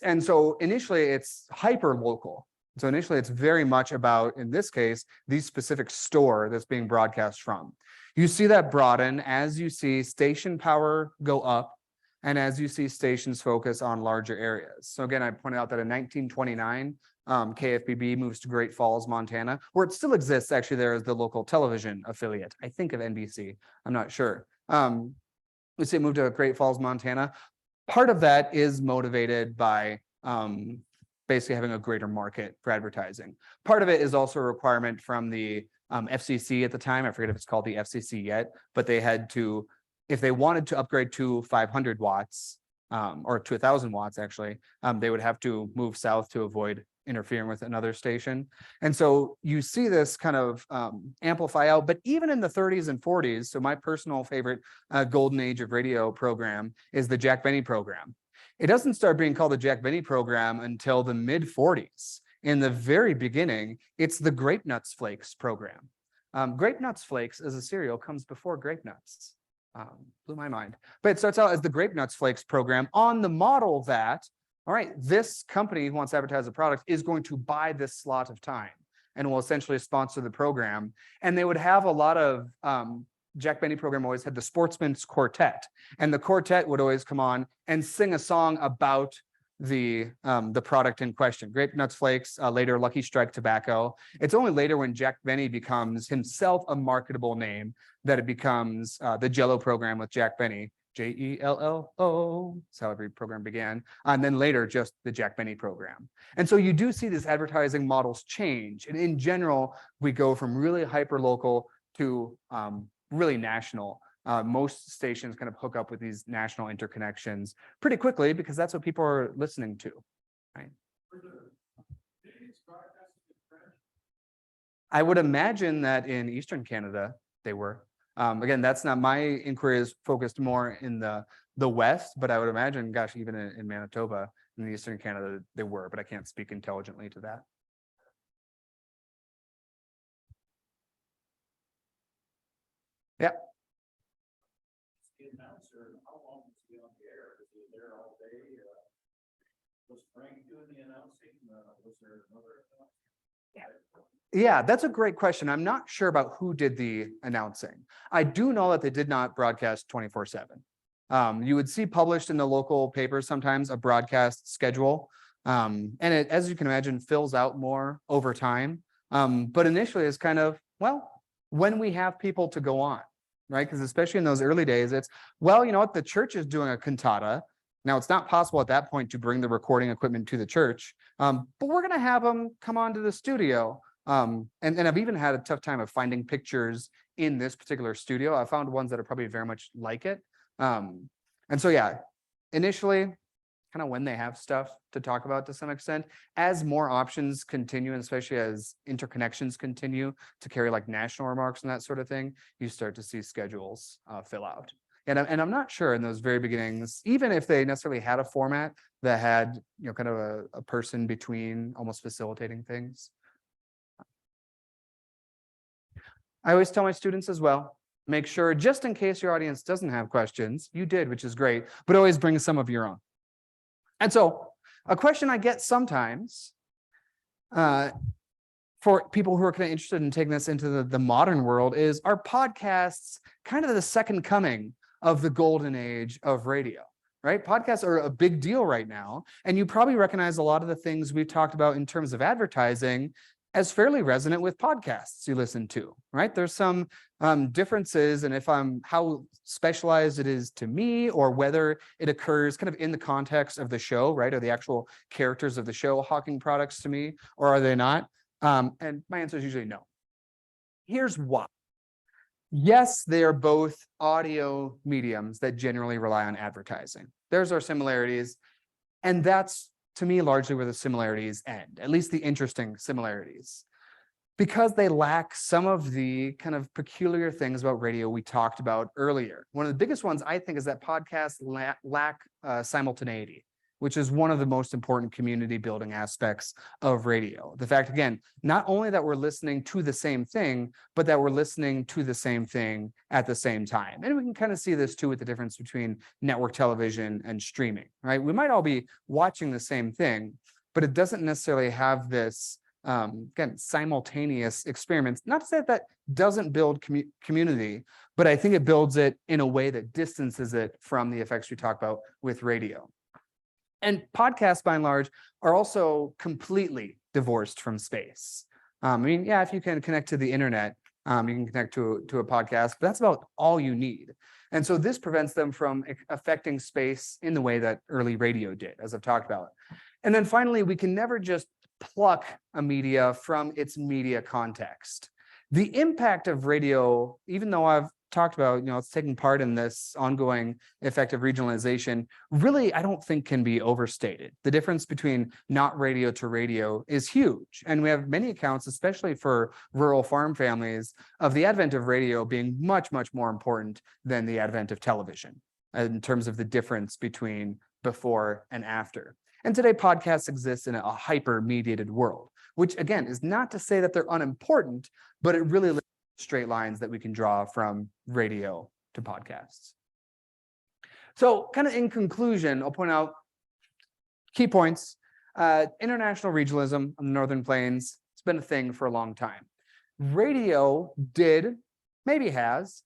And so initially it's hyper local. So initially it's very much about, in this case, the specific store that's being broadcast from. You see that broaden as you see station power go up and as you see stations focus on larger areas. So again, I pointed out that in 1929, KFBB moves to Great Falls, Montana, where it still exists. Actually, there is the local television affiliate, I think of NBC, I'm not sure. We see it moved to Great Falls, Montana. Part of that is motivated by basically having a greater market for advertising. Part of it is also a requirement from the FCC at the time. I forget if it's called the FCC yet, but they had to, if they wanted to upgrade to 500 watts or to 1,000 watts, actually, they would have to move south to avoid interfering with another station. And so you see this kind of amplify out, but even in the 30s and 40s, so my personal favorite golden age of radio program is the Jack Benny program. It doesn't start being called the Jack Benny program until the mid 40s. In the very beginning, it's the Grape Nuts Flakes program. Grape Nuts Flakes as a cereal comes before Grape Nuts. Blew my mind. But it starts out as the Grape Nuts Flakes program on the model that, all right, this company who wants to advertise a product is going to buy this slot of time and will essentially sponsor the program. And they would have a lot of, Jack Benny program always had the Sportsman's Quartet, and the quartet would always come on and sing a song about the product in question. Grape Nuts Flakes, later Lucky Strike Tobacco. It's only later when Jack Benny becomes himself a marketable name that it becomes the Jello program with Jack Benny. Jello. That's how every program began. And then later, just the Jack Benny program. And so you do see these advertising models change. And in general, we go from really hyper local to really national. Most stations kind of hook up with these national interconnections pretty quickly because that's what people are listening to, right? I would imagine that in Eastern Canada, they were. Again, that's not my inquiry is focused more in the West, but I would imagine, gosh, even in Manitoba, in Eastern Canada, they were, but I can't speak intelligently to that. Yeah. The announcer, how long was he on the air? Was he there all day? Was Frank doing the announcing? Was there another announcer? Yeah, that's a great question. I'm not sure about who did the announcing. I do know that they did not broadcast 24/7. You would see published in the local papers sometimes a broadcast schedule. And it, as you can imagine, fills out more over time. But initially it's kind of, well, when we have people to go on, right? Because especially in those early days, it's, well, you know what, the church is doing a cantata. Now, it's not possible at that point to bring the recording equipment to the church, but we're going to have them come on to the studio. And I've even had a tough time of finding pictures in this particular studio. I found ones that are probably very much like it. And so, yeah, initially, kind of when they have stuff to talk about to some extent, as more options continue, and especially as interconnections continue to carry like national remarks and that sort of thing, you start to see schedules fill out. And I'm not sure in those very beginnings, even if they necessarily had a format that had, you know, kind of a person between almost facilitating things. I always tell my students as well, make sure, just in case your audience doesn't have questions, you did, which is great, but always bring some of your own. And so a question I get sometimes for people who are kind of interested in taking this into the modern world is, are podcasts kind of the second coming of the golden age of radio, right? Podcasts are a big deal right now. And you probably recognize a lot of the things we've talked about in terms of advertising as fairly resonant with podcasts you listen to, right? There's some differences in how specialized it is to me, or whether it occurs kind of in the context of the show, right? Are the actual characters of the show hawking products to me, or are they not? And my answer is usually no. Here's why. Yes, they are both audio mediums that generally rely on advertising. There's our similarities. And that's, to me, largely where the similarities end, at least the interesting similarities, because they lack some of the kind of peculiar things about radio we talked about earlier. One of the biggest ones, I think, is that podcasts lack simultaneity, which is one of the most important community building aspects of radio. The fact, again, not only that we're listening to the same thing, but that we're listening to the same thing at the same time. And we can kind of see this too with the difference between network television and streaming, right? We might all be watching the same thing, but it doesn't necessarily have this, again, simultaneous experiments. Not to say that doesn't build community, but I think it builds it in a way that distances it from the effects we talk about with radio. And podcasts, by and large, are also completely divorced from space. I mean, yeah, if you can connect to the internet, you can connect to a podcast, but that's about all you need. And so this prevents them from affecting space in the way that early radio did, as I've talked about. And then finally, we can never just pluck a media from its media context. The impact of radio, even though I've talked about, it's taking part in this ongoing effective regionalization, really, I don't think can be overstated. The difference between not radio to radio is huge. And we have many accounts, especially for rural farm families, of the advent of radio being much, much more important than the advent of television in terms of the difference between before and after. And today, podcasts exist in a hyper-mediated world, which, again, is not to say that they're unimportant, but it really straight lines that we can draw from radio to podcasts. So kind of in conclusion, I'll point out key points. International regionalism on the Northern Plains, it's been a thing for a long time. Radio did, maybe has,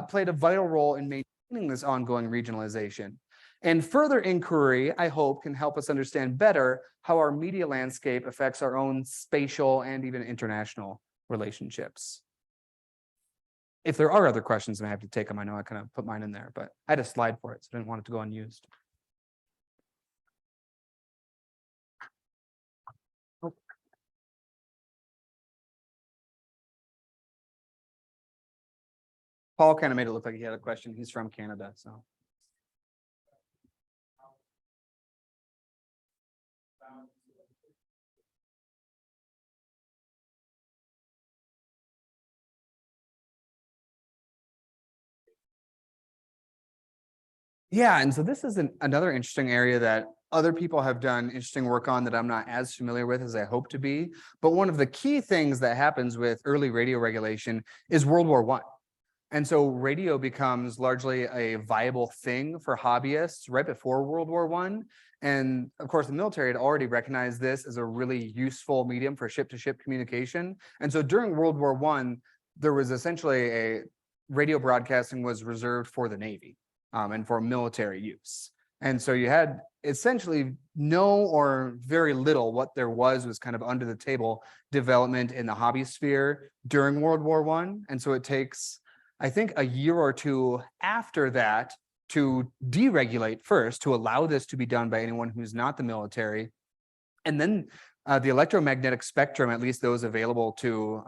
played a vital role in maintaining this ongoing regionalization. And further inquiry, I hope, can help us understand better how our media landscape affects our own spatial and even international relationships. If there are other questions, I have to take them. I know I kind of put mine in there, but I had a slide for it, so I didn't want it to go unused. Oh. Paul kind of made it look like he had a question. He's from Canada, so. Yeah, and so this is another interesting area that other people have done interesting work on that I'm not as familiar with as I hope to be. But one of the key things that happens with early radio regulation is World War I. And so radio becomes largely a viable thing for hobbyists right before World War I. And of course, the military had already recognized this as a really useful medium for ship-to-ship communication. And so during World War I, there was essentially a radio broadcasting was reserved for the Navy. And for military use. And so you had essentially no or very little. What there was kind of under the table development in the hobby sphere during World War I. And so it takes, I think, a year or two after that to deregulate first, to allow this to be done by anyone who's not the military. And then the electromagnetic spectrum, at least those available to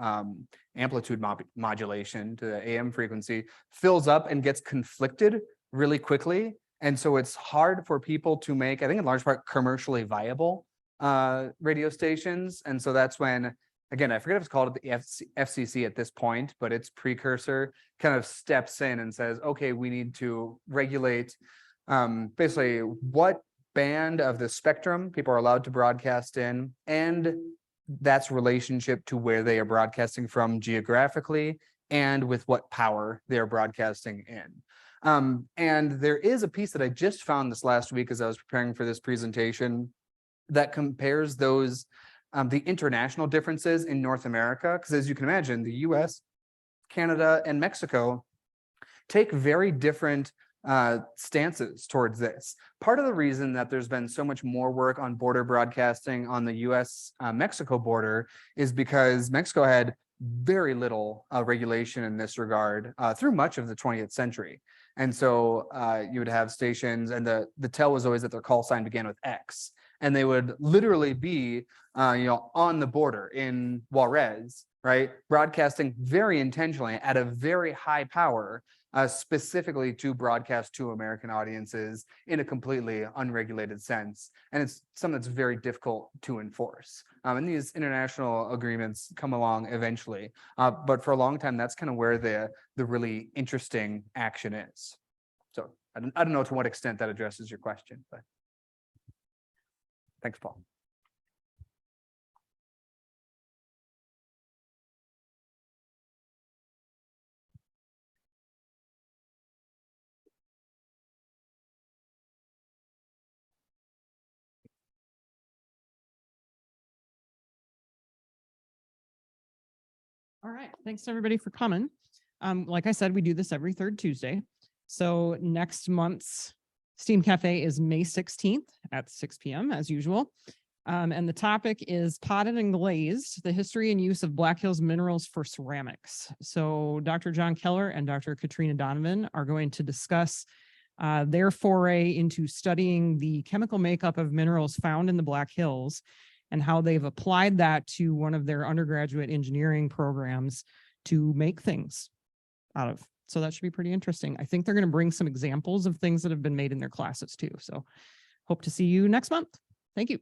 amplitude modulation, to the AM frequency, fills up and gets conflicted really quickly. And so it's hard for people to make, I think in large part, commercially viable radio stations. And so that's when, again, I forget if it's called the FCC at this point, but its precursor kind of steps in and says, okay, we need to regulate basically what band of the spectrum people are allowed to broadcast in, and that's relationship to where they are broadcasting from geographically and with what power they're broadcasting in. And there is a piece that I just found this last week as I was preparing for this presentation that compares those, the international differences in North America, because as you can imagine, the US, Canada, and Mexico take very different stances towards this. Part of the reason that there's been so much more work on border broadcasting on the US Mexico border is because Mexico had very little regulation in this regard through much of the 20th century. And so you would have stations, and the tell was always that their call sign began with X, and they would literally be on the border in Juarez, right, broadcasting very intentionally at a very high power, specifically to broadcast to American audiences in a completely unregulated sense. And it's something that's very difficult to enforce. And these international agreements come along eventually. But for a long time, that's kind of where the really interesting action is. So I don't know to what extent that addresses your question, but thanks, Paul. All right, thanks everybody for coming. Like I said, we do this every third Tuesday. So next month's Steam Cafe is May 16th at 6 p.m. as usual. And the topic is potted and glazed, the history and use of Black Hills minerals for ceramics. So Dr. John Keller and Dr. Katrina Donovan are going to discuss their foray into studying the chemical makeup of minerals found in the Black Hills and how they've applied that to one of their undergraduate engineering programs to make things out of. So that should be pretty interesting. I think they're going to bring some examples of things that have been made in their classes too. So hope to see you next month. Thank you.